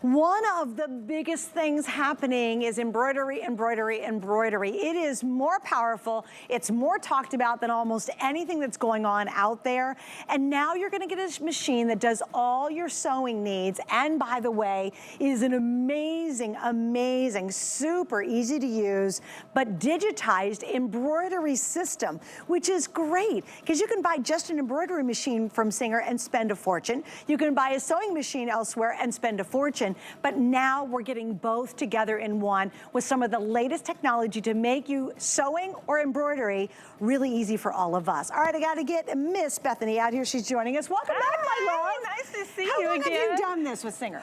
One of the biggest things happening is embroidery, embroidery, embroidery. It is more powerful, it's more talked about than almost anything that's going on out there. And now you're gonna get a machine that does all your sewing needs. And by the way, is an amazing, amazing, super easy to use, but digitized embroidery system, which is great because you can buy just an embroidery machine from Singer and spend a fortune. You can buy a sewing machine elsewhere and spend a fortune. But now we're getting both together in one with some of the latest technology to make you sewing or embroidery really easy for all of us. All right, I got to get Miss Bethany out here. She's joining us. Welcome back, my love. Nice to see How you long again. have you done this with Singer?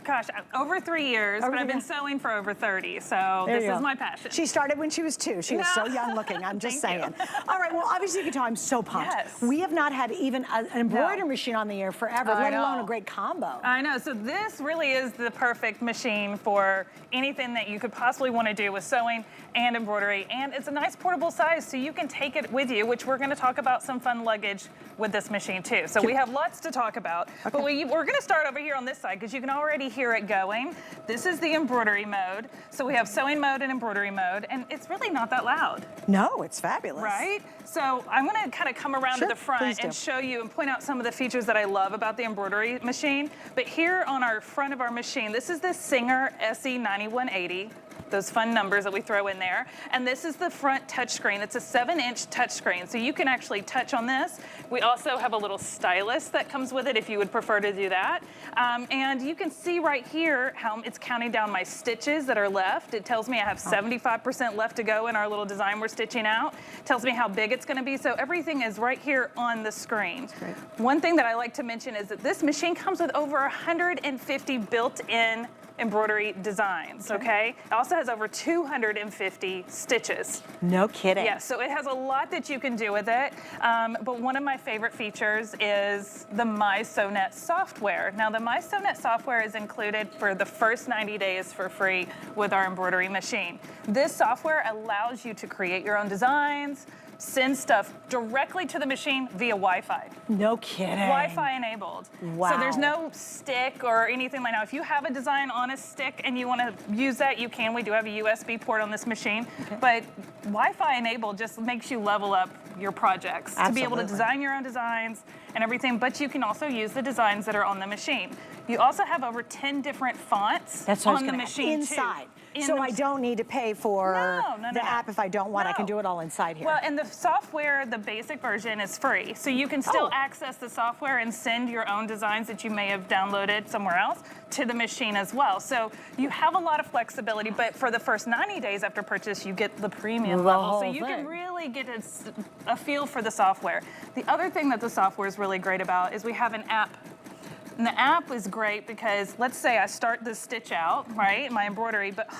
Gosh, over 3 years, but I've been sewing for over 30, so this is my passion. She started when she was 2. She was so young looking, I'm just saying. All right, well, obviously you can tell I'm so pumped. Yes. We have not had even an embroidery machine on the air forever, let alone a great combo. I know, so this really is the perfect machine for anything that you could possibly want to do with sewing and embroidery, and it's a nice portable size so you can take it with you, which we're going to talk about some fun luggage with this machine too. So we have lots to talk about, but we're going to start over here on this side because you can already hear it going. This is the embroidery mode. So we have sewing mode and embroidery mode, and it's really not that loud. No, it's fabulous. Right? So I'm going to kind of come around to the front and show you and point out some of the features that I love about the embroidery machine. But here on our front of our machine, this is the Singer SE9180. Those fun numbers that we throw in there. And this is the front touchscreen. It's a 7-inch touchscreen, so you can actually touch on this. We also have a little stylus that comes with it if you would prefer to do that. And you can see right here how it's counting down my stitches that are left. It tells me I have 75% left to go in our little design we're stitching out. It tells me how big it's gonna be, so everything is right here on the screen. One thing that I like to mention is that this machine comes with over 150 built-in embroidery designs, okay? It also has over 250 stitches. No kidding. Yeah, so it has a lot that you can do with it, but one of my favorite features is the MySewNet software. Now, the MySewNet software is included for the first 90 days for free with our embroidery machine. This software allows you to create your own designs, send stuff directly to the machine via Wi-Fi. No kidding. Wi-Fi enabled. Wow. So there's no stick or anything like that. If you have a design on a stick and you want to use that, you can. We do have a USB port on this machine. But Wi-Fi enabled just makes you level up your projects to be able to design your own designs and everything, but you can also use the designs that are on the machine. You also have over 10 different fonts on the machine inside. So I don't need to pay for the app if I don't want. I can do it all inside here. Well, and the software, the basic version is free. So you can still access the software and send your own designs that you may have downloaded somewhere else to the machine as well. So you have a lot of flexibility, but for the first 90 days after purchase, you get the premium level. So you can really get a feel for the software. The other thing that the software is really great about is we have an app. And the app is great because let's say I start this stitch out, right, my embroidery, but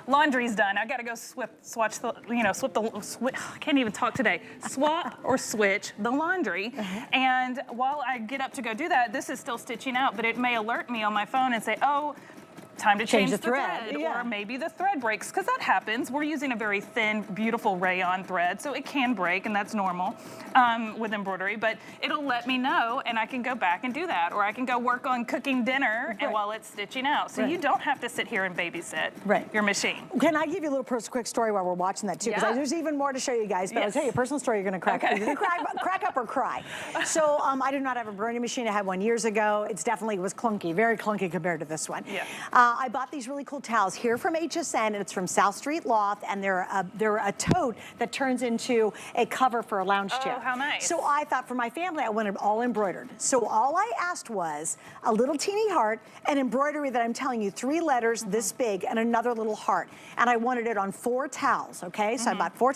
laundry's done. I gotta go swatch the, I can't even talk today. Swap or switch the laundry. And while I get up to go do that, this is still stitching out, but it may alert me on my phone and say, oh, time to change the thread. Or maybe the thread breaks, because that happens. We're using a very thin, beautiful rayon thread, so it can break, and that's normal with embroidery, but it'll let me know, and I can go back and do that, or I can go work on cooking dinner and while it's stitching out. So you don't have to sit here and babysit your machine. Can I give you a little quick story while we're watching that, too? Because there's even more to show you guys, but I'll tell you a personal story you're going to crack up. You're going to crack up or cry. So I do not have a embroidery machine. I had one years ago. It was clunky, very clunky compared to this one. I bought these really cool towels here from HSN, and it's from South Street Loft, and they're a tote that turns into a cover for a lounge chair. Oh, how nice. So I thought for my family, I wanted all embroidered. So all I asked was a little teeny heart, and embroidery that I'm telling you, 3 letters this big, and another little heart. And I wanted it on 4 towels, okay? So I bought 4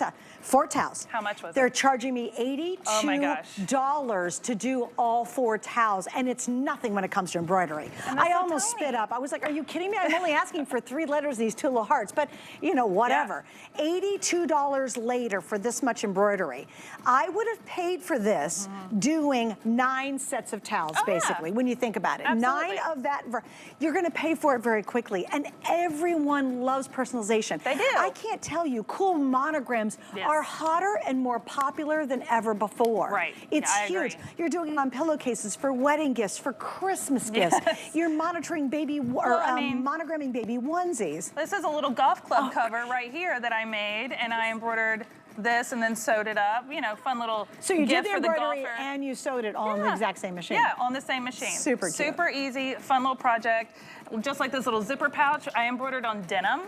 towels. How much was it? They're charging me $82 to do all 4 towels, and it's nothing when it comes to embroidery. I almost spit up. I was like, are you kidding? kidding me? I'm only asking for 3 letters, these 2 little hearts, but you know, whatever. $82 later for this much embroidery. I would have paid for this doing 9 sets of towels, basically, when you think about it. Absolutely. 9 of that, you're gonna pay for it very quickly. And everyone loves personalization. They do. I can't tell you, cool monograms are hotter and more popular than ever before. Right. It's I huge. agree. You're doing it on pillowcases for wedding gifts, for Christmas gifts. You're monitoring baby, monogramming baby onesies. This is a little golf club cover right here that I made, and I embroidered this and then sewed it up. You know, fun little So you did gift the for the embroidery golfer. and you sewed it all on the exact same machine. Yeah, on the same machine. Super cute. Super easy, fun little project. Just like this little zipper pouch, I embroidered on denim.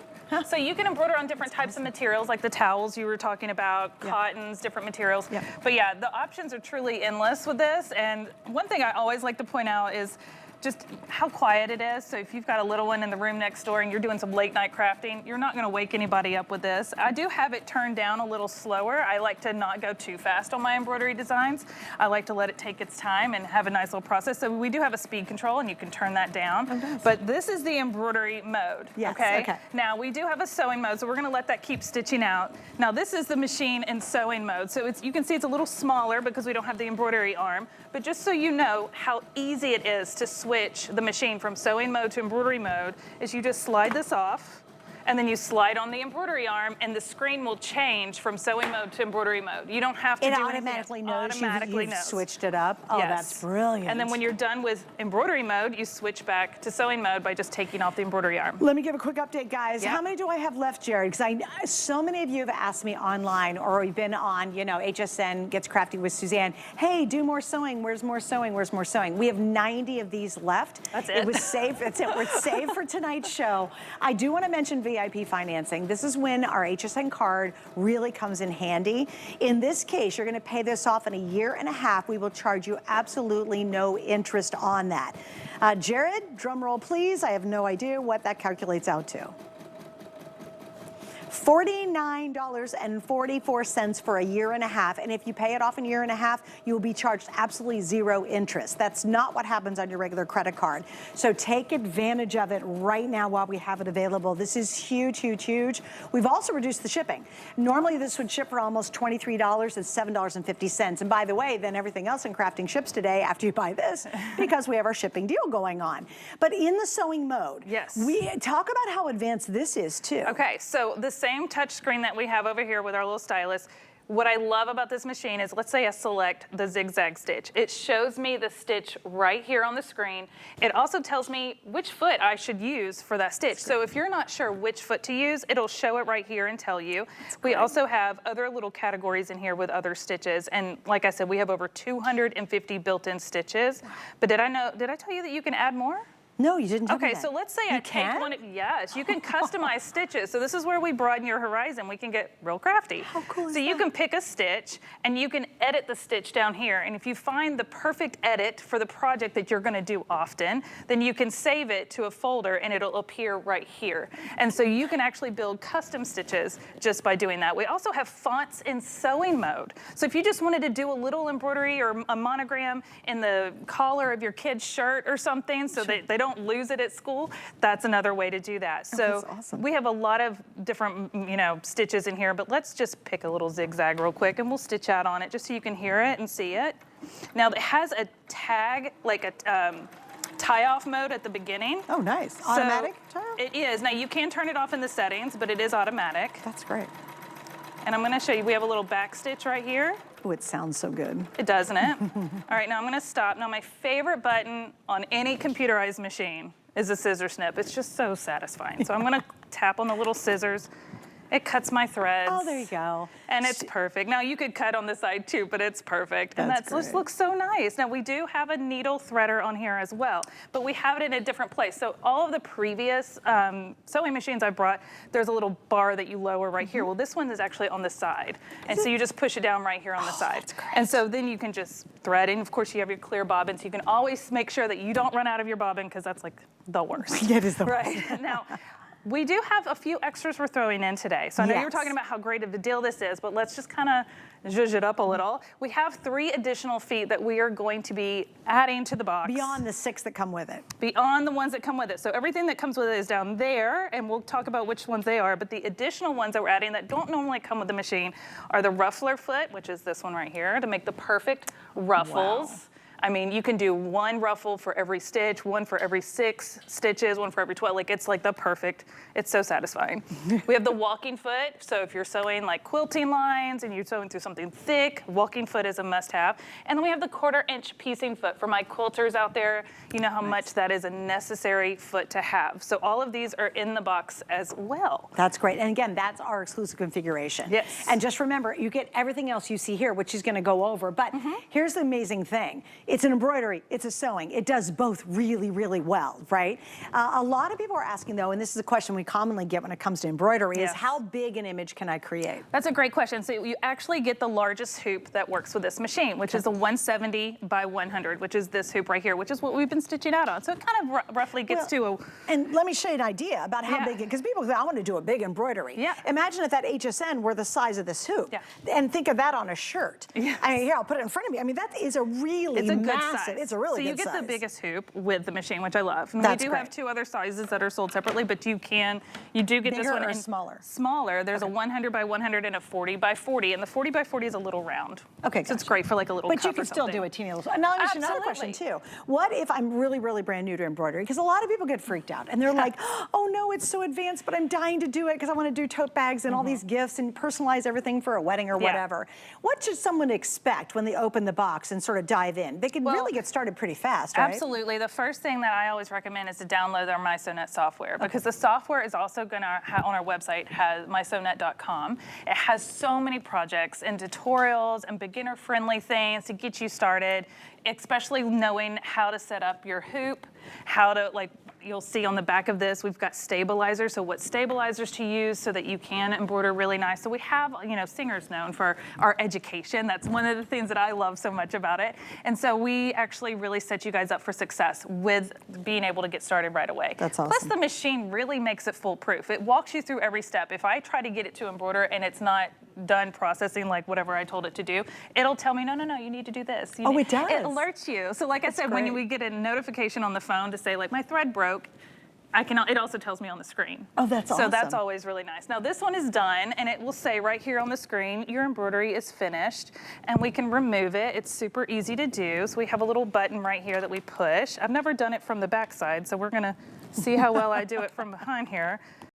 So you can embroider on different types of materials, like the towels you were talking about, cottons, different materials. But yeah, the options are truly endless with this. And one thing I always like to point out is just how quiet it is. So if you've got a little one in the room next door and you're doing some late night crafting, you're not gonna wake anybody up with this. I do have it turned down a little slower. I like to not go too fast on my embroidery designs. I like to let it take its time and have a nice little process. So we do have a speed control and you can turn that down. But this is the embroidery mode, okay? Now we do have a sewing mode, so we're gonna let that keep stitching out. Now this is the machine in sewing mode. So you can see it's a little smaller because we don't have the embroidery arm, but just so you know how easy it is to switch the machine from sewing mode to embroidery mode is you just slide this off and then you slide on the embroidery arm and the screen will change from sewing mode to embroidery mode. You don't have to do anything. It automatically knows you've switched it up. Oh, that's brilliant. And then when you're done with embroidery mode, you switch back to sewing mode by just taking off the embroidery arm. Let me give a quick update, guys. How many do I have left, Jared? Because so many of you have asked me online or we've been on, you know, HSN Gets Crafty with Suzanne. Hey, do more sewing. Where's more sewing? Where's more sewing? We have 90 of these left. That's it. It was saved. That's it. We're saved for tonight's show. I do want to mention VIP financing. This is when our HSN card really comes in handy. In this case, you're going to pay this off in 1.5 years. We will charge you absolutely no interest on that. Jared, drum roll please. I have no idea what that calculates out to. $49.44 for 1.5 years. And if you pay it off in 1.5 years, you will be charged absolutely 0 interest. That's not what happens on your regular credit card. So take advantage of it right now while we have it available. This is huge, huge, huge. We've also reduced the shipping. Normally this would ship for almost $23. It's $7.50. And by the way, then everything else in crafting ships today after you buy this because we have our shipping deal going on. But in the sewing mode, we talk about how advanced this is too. Okay, so the same touch screen that we have over here with our little stylus. What I love about this machine is, let's say I select the zigzag stitch. It shows me the stitch right here on the screen. It also tells me which foot I should use for that stitch. So if you're not sure which foot to use, it'll show it right here and tell you. We also have other little categories in here with other stitches. And like I said, we have over 250 built-in stitches. But did I tell you that you can add more? No, you didn't tell me Okay, that. so let's say I take one. Yes, you can customize stitches. So this is where we broaden your horizon. We can get real crafty. How cool is that? So you can pick a stitch and you can edit the stitch down here. And if you find the perfect edit for the project that you're gonna do often, then you can save it to a folder and it'll appear right here. And so you can actually build custom stitches just by doing that. We also have fonts in sewing mode. So if you just wanted to do a little embroidery or a monogram in the collar of your kid's shirt or something so that they don't lose it at school, that's another way to do that. So we have a lot of different, you know, stitches in here, but let's just pick a little zigzag real quick and we'll stitch out on it just so you can hear it and see it. Now it has a tag, like a tie-off mode at the beginning. Oh, nice. Automatic tie-off? It is. Now you can turn it off in the settings, but it is automatic. That's great. And I'm gonna show you, we have a little back stitch right here. Oh, it sounds so good. It doesn't it? All right, now I'm gonna stop. Now my favorite button on any computerized machine is a scissor snip. It's just so satisfying. So I'm gonna tap on the little scissors. It cuts my threads. Oh, there you go. And it's perfect. Now you could cut on the side too, but it's perfect. And that just looks so nice. Now we do have a needle threader on here as well, but we have it in a different place. So all of the previous sewing machines I brought, there's a little bar that you lower right here. Well, this one is actually on the side. And so you just push it down right here on the side. That's great. And so then you can just thread in. Of course, you have your clear bobbin, so you can always make sure that you don't run out of your bobbin because that's like the worst. It is the worst. Right. Now, We do have a few extras we're throwing in today. So I know you were Yes. talking about how great of a deal this is, but let's just kind of zhuzh it up a little. We have 3 additional feet that we are going to be adding to the box. Beyond the 6 that come with it. Beyond the ones that come with it. So everything that comes with it is down there, and we'll talk about which ones they are, but the additional ones that we're adding that don't normally come with the machine are the ruffler foot, which is this one right here, to make the perfect ruffles. Wow. I mean, you can do 1 ruffle for every stitch, 1 for every 6 stitches, 1 for every 12. Like, it's like the perfect, it's so satisfying. We have the walking foot. So if you're sewing like quilting lines and you're sewing through something thick, walking foot is a must have. And then we have the 1/4 inch piecing foot for my quilters out there. You know how much that is a necessary foot to have. So all of these are in the box as well. That's great. And again, that's our exclusive configuration. Yes. And just remember, you get everything else you see here, which she's going to go over. But here's the amazing thing. It's an embroidery, it's a sewing. It does both really, really well, right? A lot of people are asking though, and this is a question we commonly get when it comes to embroidery, is Yes. how big an image can I create? That's a great question. So you actually get the largest hoop that works with this machine, which is a 170 by 100, which is this hoop right here, which is what we've been stitching out on. So it kind of roughly gets to a... And let me show you an idea about how big, because people say, I want to do a big embroidery. Yeah. Imagine if that HSN were the size of this hoop. Yeah. And think of that on a shirt. Yes. I mean, here, I'll put it in front of me. I mean, that is a really It's a good massive, size. it's a really good size. So you get the biggest hoop with the machine, which I love. And That's we do have great. 2 other sizes that are sold separately, but you do get this Bigger one or in smaller? Smaller. There's a 100 by 100 and a 40 by 40, and the 40 by 40 is a little round. Okay, so it's gotcha. great for like a little But cup you or can still something. do a teeny little. Now, let me ask you another question too. What if I'm really, really brand new to embroidery? Because a lot of people get freaked out and they're like, oh no, it's so advanced, but I'm dying to do it because I want to do tote bags and all these gifts and personalize everything for a wedding or whatever. What should someone expect when they open the box and sort of dive in? They can really get started pretty fast, right? Absolutely. The first thing that I always recommend is to download our MySewNet software, because the software is also going to on our website, has mysewnet.com. It has so many projects and tutorials and beginner-friendly things to get you started, especially knowing how to set up your hoop, how to, like, you'll see on the back of this, we've got stabilizers. So what stabilizers to use so that you can embroider really nice. So we have, you know, Singer's known for our education. That's one of the things that I love so much about it. And so we actually really set you guys up for success with being able to get started right away. That's awesome. Plus the machine really makes it foolproof. It walks you through every step. If I try to get it to embroider and it's not done processing like whatever I told it to do, it'll tell me, no, no, no, you need to do this. You need, it does. It alerts you. So like I said, when we get a notification on the phone to say like my thread broke, it also tells me on the screen. Oh, that's awesome. So that's always really nice. Now this one is done, and it will say right here on the screen, your embroidery is finished, and we can remove it. It's super easy to do. So we have a little button right here that we push. I've never done it from the back side, so we're gonna see how well I do it from behind here.